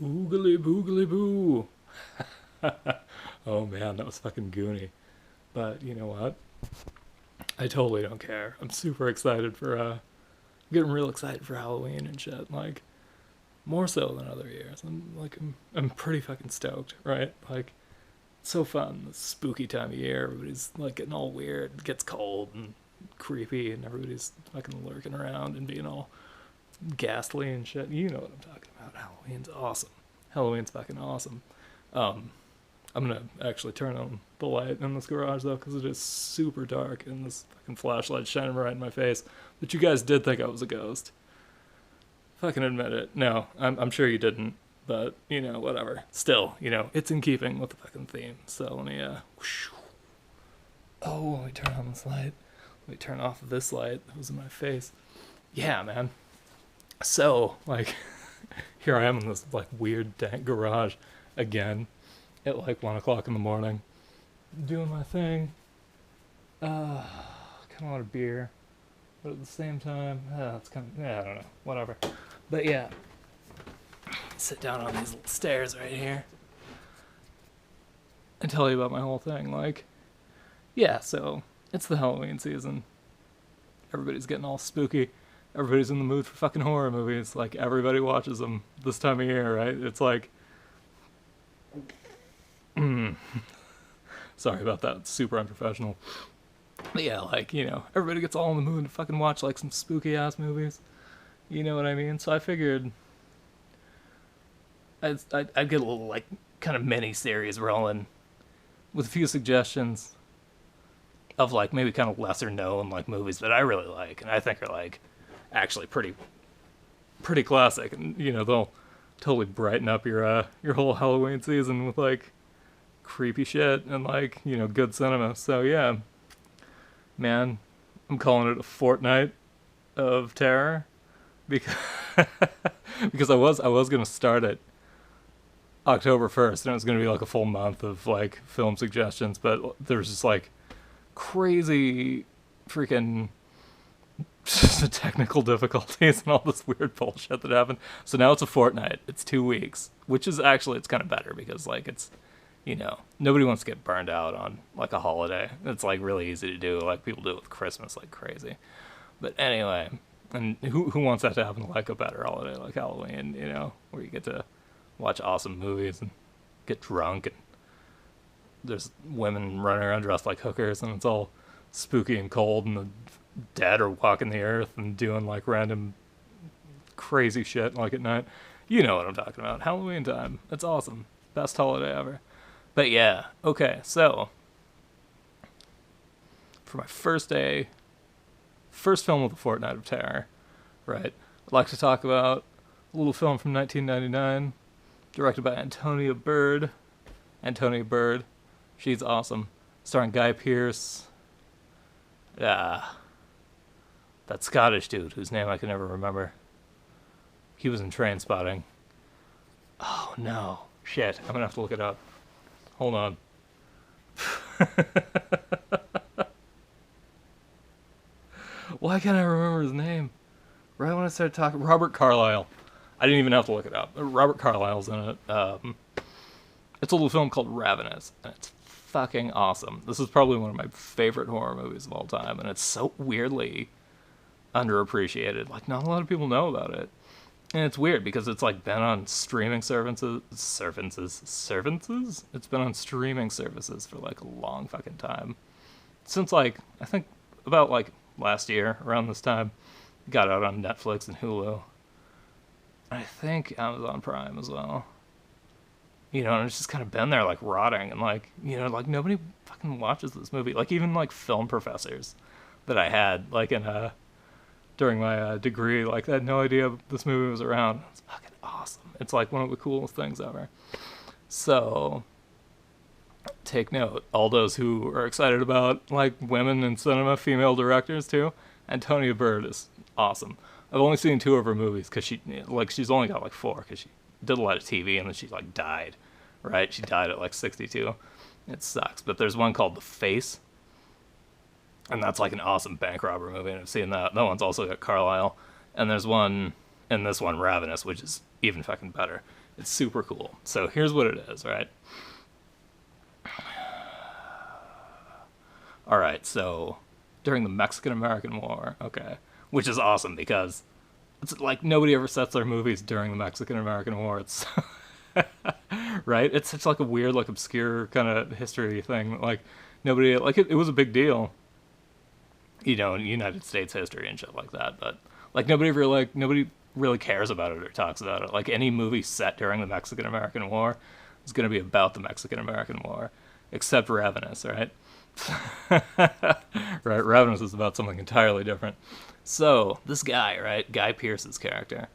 Oogly boogly boo. Oh man, that was fucking goony. But you know what? I totally don't care. I'm super excited for getting real excited for Halloween and shit. Like more so than other years. I'm pretty fucking stoked, right? Like it's so fun. This spooky time of year. Everybody's like getting all weird. It gets cold and creepy, and everybody's fucking lurking around and being all ghastly and shit. You know what I'm talking about. Halloween's awesome. Halloween's fucking awesome. Um, I'm gonna actually turn on the light in this garage though, because it is super dark and this fucking flashlight's shining right in my face. But you guys did think I was a ghost. Fucking admit it. No, I'm sure you didn't. But you know, whatever. Still, you know, it's in keeping with the fucking theme. So let me whoosh. Oh, let me turn on this light. Let me turn off this light that was in my face. Yeah, man. So like, here I am in this like weird dank garage again at like 1 o'clock in the morning, doing my thing. Kind of want a beer, but at the same time, it's kind of I don't know, whatever. But yeah, sit down on these little stairs right here and tell you about my whole thing. Like, yeah, so it's the Halloween season. Everybody's getting all spooky. Everybody's in the mood for fucking horror movies. Like, everybody watches them this time of year, right? It's like, sorry about that. It's super unprofessional. But yeah, like, you know, everybody gets all in the mood to fucking watch, like, some spooky ass movies. You know what I mean? So I figured I'd get a little, like, kind of mini series rolling with a few suggestions of, like, maybe kind of lesser known, like, movies that I really like and I think are, like, actually pretty classic. And, you know, they'll totally brighten up your whole Halloween season with, like, creepy shit and, like, you know, good cinema. So yeah, man, I'm calling it a fortnight of terror because because I was gonna start it October 1st and it was gonna be like a full month of like film suggestions, but there's just like crazy freaking technical difficulties and all this weird bullshit that happened. So now it's a fortnight. It's 2 weeks, which is actually it's kind of better because like it's, you know, nobody wants to get burned out on like a holiday. It's like really easy to do. Like people do it with Christmas like crazy. But anyway, and who wants that to happen to like a better holiday like Halloween, you know, where you get to watch awesome movies and get drunk and there's women running around dressed like hookers and it's all spooky and cold and the dead are walking the earth and doing like random crazy shit like at night. You know what I'm talking about. Halloween time. It's awesome. Best holiday ever. But yeah, okay, so for my first film of the Fortnight of Terror, right? I'd like to talk about a little film from 1999, directed by Antonia Bird. Antonia Bird, she's awesome. Starring Guy Peirce, that Scottish dude whose name I can never remember. He was in Trainspotting. Oh no, shit! I'm gonna have to look it up. Hold on. Why can't I remember his name? Right when I started talking, Robert Carlyle. I didn't even have to look it up. Robert Carlyle's in it. It's a little film called Ravenous, and it's fucking awesome. This is probably one of my favorite horror movies of all time, and it's so weirdly underappreciated. Like, not a lot of people know about it. And it's weird because it's like been on streaming services. It's been on streaming services for like a long fucking time. Since like, I think about like last year, around this time, got out on Netflix and Hulu. I think Amazon Prime as well. You know, and it's just kind of been there like rotting and like, you know, like nobody fucking watches this movie. Like even like film professors that I had like in during my degree, like I had no idea this movie was around. It's fucking awesome. It's like one of the coolest things ever. So take note, all those who are excited about like women in cinema, female directors too. Antonia Bird is awesome. I've only seen 2 of her movies because she's only got like 4 because she did a lot of TV and then she like died, right? She died at like 62. It sucks. But there's one called The Face, and that's like an awesome bank robber movie, and I've seen that. That one's also got Carlisle. And there's one, and this one, Ravenous, which is even fucking better. It's super cool. So here's what it is, right? All right, so during the Mexican-American War, okay, which is awesome because it's like nobody ever sets their movies during the Mexican-American War. It's right. It's such like a weird, like obscure kind of history thing. Like nobody like it was a big deal, you know, in United States history and shit like that. But like nobody really cares about it or talks about it. Like any movie set during the Mexican American War is going to be about the Mexican American War, except Ravenous, right? Right, Ravenous is about something entirely different. So this guy, right, Guy Peirce's character,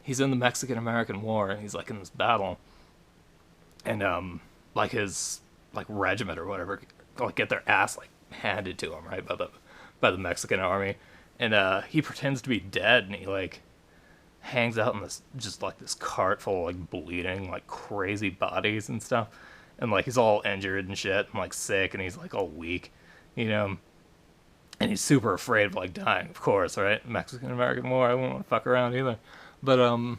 he's in the Mexican American War and he's like in this battle, and like his like regiment or whatever like get their ass like handed to him right by the Mexican army, and he pretends to be dead and he like hangs out in this just like this cart full of like bleeding like crazy bodies and stuff, and like he's all injured and shit and like sick and he's like all weak, you know, and he's super afraid of like dying, of course, right? Mexican American War, I wouldn't want to fuck around either, but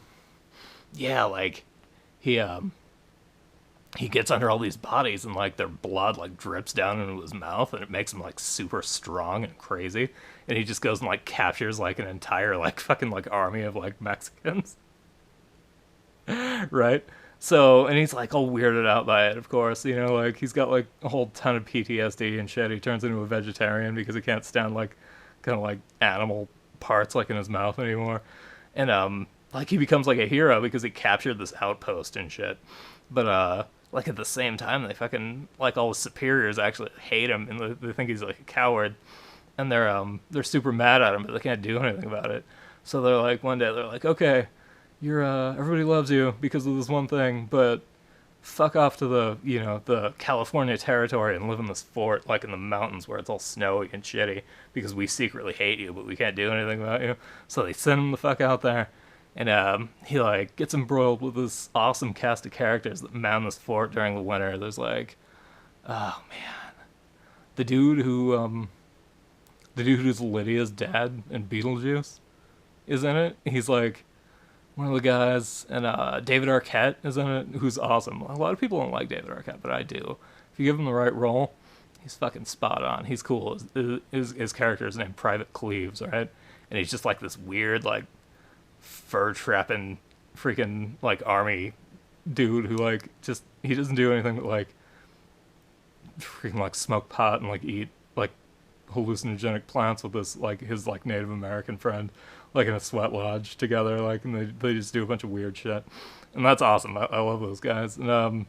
yeah, like he he gets under all these bodies and like their blood like drips down into his mouth and it makes him like super strong and crazy, and he just goes and like captures like an entire like fucking like army of like Mexicans. Right, so and he's like all weirded out by it, of course, you know, like he's got like a whole ton of PTSD and shit. He turns into a vegetarian because he can't stand like kind of like animal parts like in his mouth anymore, and like he becomes like a hero because he captured this outpost and shit, but like at the same time they fucking like all his superiors actually hate him and they think he's like a coward, and they're super mad at him but they can't do anything about it. So they're like one day they're like, okay, you're everybody loves you because of this one thing, but fuck off to the, you know, the California territory and live in this fort like in the mountains where it's all snowy and shitty because we secretly hate you but we can't do anything about you. So they send him the fuck out there, and he like gets embroiled with this awesome cast of characters that man this fort during the winter. There's like, oh man, the dude who's Lydia's dad in Beetlejuice is in it. He's like one of the guys, and David Arquette is in it, who's awesome. A lot of people don't like David Arquette, but I do. If you give him the right role, he's fucking spot on. He's cool. His character is named Private Cleaves, right? And he's just like this weird, like fur trapping, freaking like army dude who like just he doesn't do anything but like freaking like smoke pot and like eat like hallucinogenic plants with this like his like Native American friend like in a sweat lodge together, like, and they just do a bunch of weird shit, and that's awesome. I love those guys. And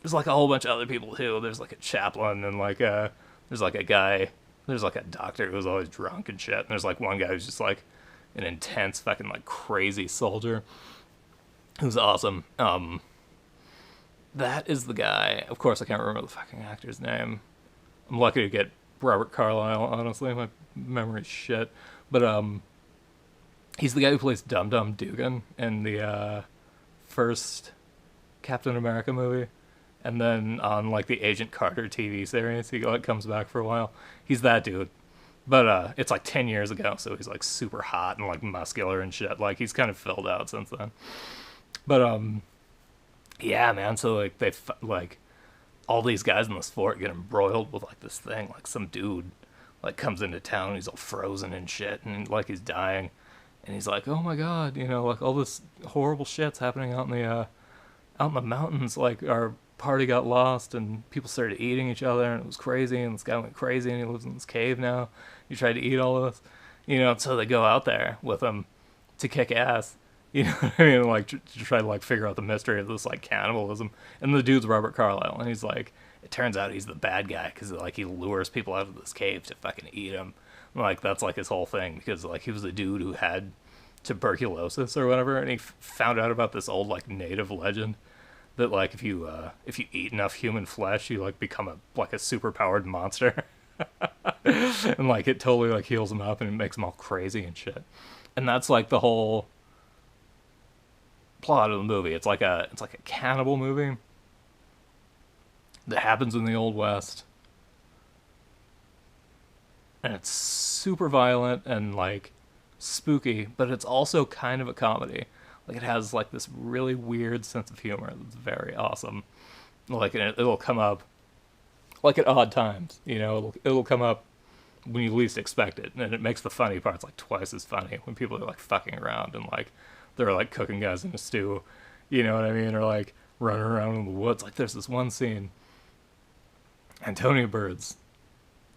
there's like a whole bunch of other people too. There's like a chaplain and like there's like a guy, there's like a doctor who's always drunk and shit, and there's like one guy who's just like an intense fucking like crazy soldier who's awesome. That is the guy. Of course I can't remember the fucking actor's name. I'm lucky to get Robert Carlyle, honestly. My memory's shit. But he's the guy who plays Dum Dum Dugan in the first Captain America movie, and then on like the Agent Carter TV series, he like comes back for a while. He's that dude, but it's like 10 years ago, so he's like super hot and like muscular and shit. Like he's kind of filled out since then. But yeah, man. So like like all these guys in this fort get embroiled with like this thing. Like some dude like comes into town, he's all frozen and shit, and like he's dying. And he's like, "Oh my god, you know, like all this horrible shit's happening out in the mountains. Like our party got lost, and people started eating each other, and it was crazy. And this guy went crazy, and he lives in this cave now. He tried to eat all of us, you know." So they go out there with him to kick ass, you know what I mean? Like to try to like figure out the mystery of this like cannibalism. And the dude's Robert Carlyle, and he's like, it turns out he's the bad guy because like he lures people out of this cave to fucking eat him. Like that's like his whole thing, because like he was a dude who had tuberculosis or whatever, and he found out about this old like native legend that like if you eat enough human flesh, you like become a super powered monster. And like it totally like heals him up and it makes him all crazy and shit. And that's like the whole plot of the movie. It's like a cannibal movie that happens in the Old West. And it's super violent and like spooky, but it's also kind of a comedy. Like it has like this really weird sense of humor that's very awesome. Like and it'll come up like at odd times, you know, it'll come up when you least expect it, and it makes the funny parts like twice as funny when people are like fucking around and like they're like cooking guys in a stew, you know what I mean, or like running around in the woods. Like there's this one scene, Antonia Bird's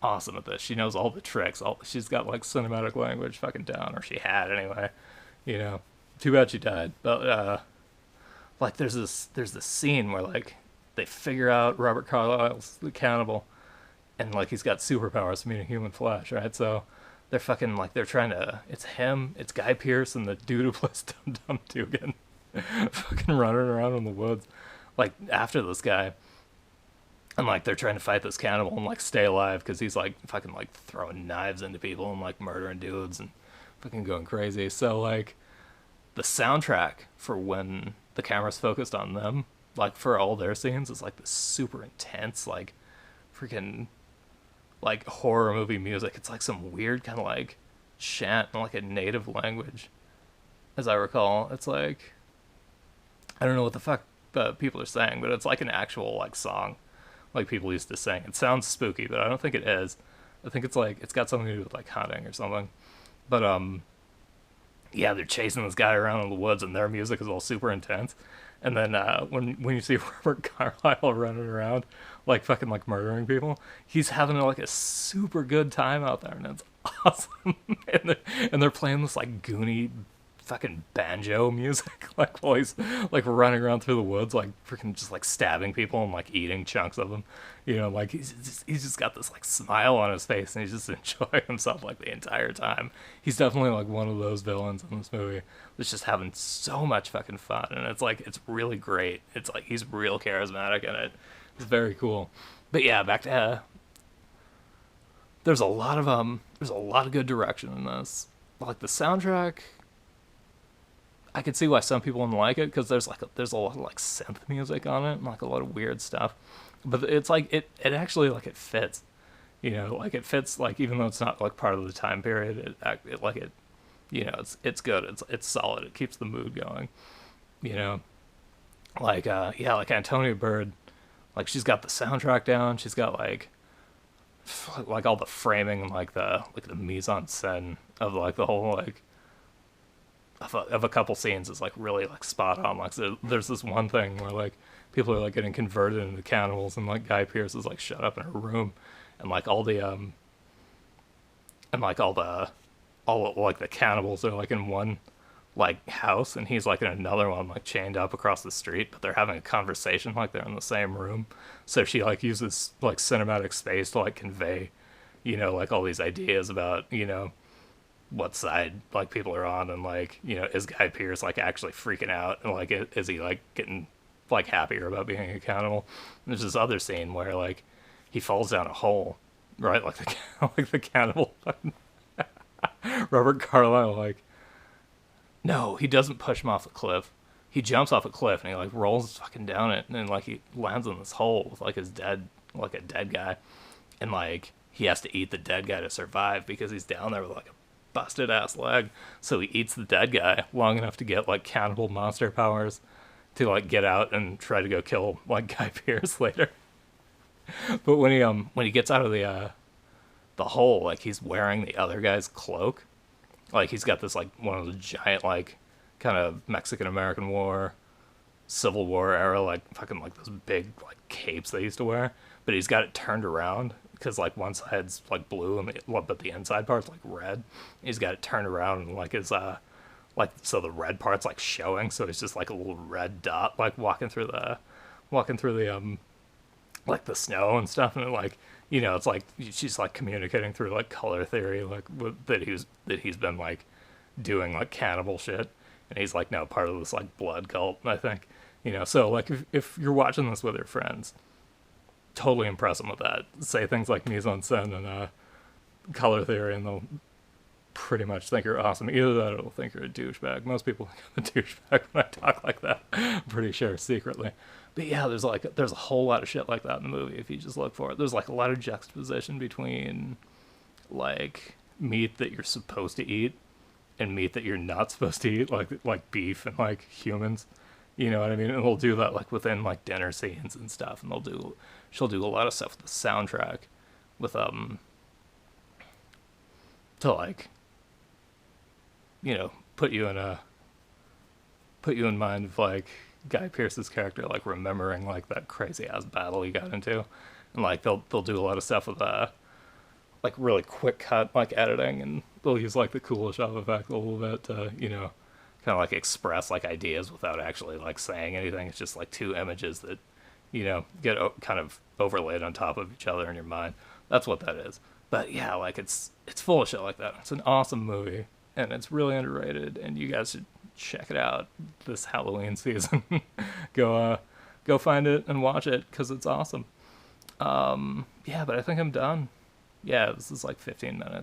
awesome at this. She knows all the tricks. She's got like cinematic language fucking down, or she had anyway. You know, too bad she died. But like there's this scene where like they figure out Robert Carlyle's the cannibal, and like he's got superpowers from eating human flesh, right? So they're fucking like they're trying to. It's him. It's Guy Peirce and the dude who plays Dum Dum Dugan, fucking running around in the woods, like after this guy. And like they're trying to fight this cannibal and like stay alive because he's like fucking like throwing knives into people and like murdering dudes and fucking going crazy. So like the soundtrack for when the camera's focused on them, like for all their scenes, is like this super intense, like freaking like horror movie music. It's like some weird kind of like chant in like a native language, as I recall. It's like I don't know what the fuck people are saying, but it's like an actual like song like people used to sing. It sounds spooky, but I don't think it is. I think it's like it's got something to do with like hunting or something. But yeah, they're chasing this guy around in the woods, and their music is all super intense. And then when you see Robert Carlyle running around like fucking like murdering people, he's having like a super good time out there, and it's awesome. And they're playing this like goony fucking banjo music like while he's like running around through the woods like freaking just like stabbing people and like eating chunks of them, you know, like he's just got this like smile on his face, and he's just enjoying himself like the entire time. He's definitely like one of those villains in this movie that's just having so much fucking fun, and it's like it's really great. It's like he's real charismatic in it. It's very cool. But yeah, back to there's a lot of good direction in this. Like the soundtrack, I could see why some people wouldn't like it because there's a lot of like synth music on it and like a lot of weird stuff, but it's like it actually like it fits, you know, like it fits, like even though it's not like part of the time period, it like it, you know, it's good, it's solid, it keeps the mood going, you know, like yeah, like Antonia Bird, like she's got the soundtrack down, she's got like all the framing and like the mise en scène of like the whole like of a couple scenes is like really like spot on. Like so there's this one thing where like people are like getting converted into cannibals, and like Guy Peirce is like shut up in a room, and like all like the cannibals are like in one like house, and he's like in another one like chained up across the street, but they're having a conversation like they're in the same room. So she like uses like cinematic space to like convey, you know, like all these ideas about, you know, what side like people are on, and like, you know, is Guy Peirce like actually freaking out, and like is he like getting like happier about being accountable. And there's this other scene where like he falls down a hole, right, like the like the cannibal Robert Carlyle, like no, he doesn't push him off the cliff, he jumps off a cliff and he like rolls fucking down it, and then like he lands in this hole with like his dead, like a dead guy, and like he has to eat the dead guy to survive because he's down there with like a busted ass leg. So he eats the dead guy long enough to get like cannibal monster powers to like get out and try to go kill like Guy Peirce later. But when he gets out of the hole, like he's wearing the other guy's cloak. Like he's got this like one of the giant like kind of Mexican American War, Civil War era like fucking like those big like capes they used to wear, but he's got it turned around because like one side's like blue and but the inside part's like red. He's got it turned around, and like his like so the red part's like showing, so it's just like a little red dot like walking through the like the snow and stuff, and it, like, you know, it's like she's like communicating through like color theory, like that he's been like doing like cannibal shit, and he's like now part of this like blood cult, I think, you know. So like if you're watching this with your friends, totally impress them with that. Say things like mise en scène and color theory, and they'll pretty much think you're awesome. Either that or they'll think you're a douchebag. Most people think I'm a douchebag when I talk like that, I'm pretty sure secretly. But yeah, there's a whole lot of shit like that in the movie if you just look for it. There's like a lot of juxtaposition between like meat that you're supposed to eat and meat that you're not supposed to eat, like beef and like humans. You know what I mean? And they'll do that like within like dinner scenes and stuff, and she'll do a lot of stuff with the soundtrack, with to like, you know, put you in mind of like Guy Peirce's character like remembering like that crazy ass battle he got into, and like they'll do a lot of stuff with like really quick cut like editing, and they'll use like the cool shot effect a little bit to, you know, kind of like express like ideas without actually like saying anything. It's just like two images that, you know, get kind of overlaid on top of each other in your mind. That's what that is. But yeah, like it's full of shit like that. It's an awesome movie, and it's really underrated, and you guys should check it out this Halloween season. Go find it and watch it because it's awesome. Yeah, but I think I'm done. Yeah, this is like 15 minutes.